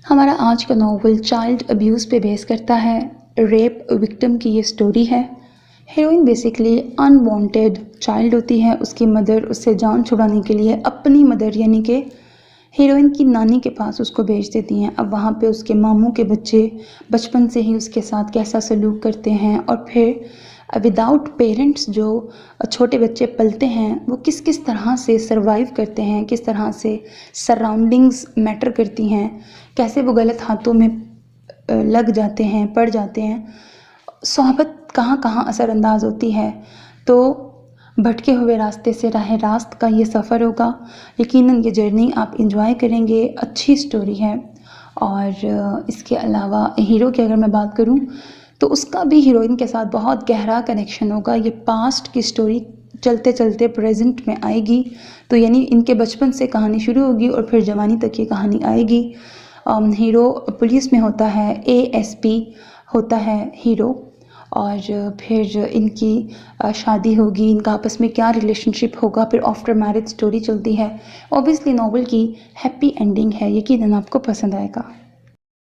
हमारा आज का नॉवल चाइल्ड अब्यूज़ पे बेस करता है। रेप विक्टिम की ये स्टोरी है। हीरोइन बेसिकली अनवांटेड चाइल्ड होती है। उसकी मदर उससे जान छुड़ाने के लिए अपनी मदर यानी कि हीरोइन की नानी के पास उसको भेज देती हैं। अब वहाँ पे उसके मामू के बच्चे बचपन से ही उसके साथ कैसा सलूक करते हैं और फिर विदाउट पेरेंट्स जो छोटे बच्चे पलते हैं वो किस किस तरह से सरवाइव करते हैं, किस तरह से सराउंडिंग्स मैटर करती हैं, कैसे वो गलत हाथों में लग जाते हैं, पड़ जाते हैं, सोहबत कहाँ कहाँ असरअंदाज होती है। तो भटके हुए रास्ते से राह रास्त का ये सफ़र होगा। यकीनन ये जर्नी आप इंजॉय करेंगे। अच्छी स्टोरी है। और इसके अलावा हीरो की अगर मैं बात करूं तो उसका भी हीरोइन के साथ बहुत गहरा कनेक्शन होगा। ये पास्ट की स्टोरी चलते चलते प्रेजेंट में आएगी। तो यानी इनके बचपन से कहानी शुरू होगी और फिर जवानी तक ये कहानी आएगी। हीरो पुलिस में होता है, एएसपी होता है हीरो। और फिर इनकी शादी होगी, इनका आपस में क्या रिलेशनशिप होगा, फिर आफ्टर मैरिज स्टोरी चलती है। ऑब्वियसली नॉवल की हैप्पी एंडिंग है। यकीनन आपको पसंद आएगा।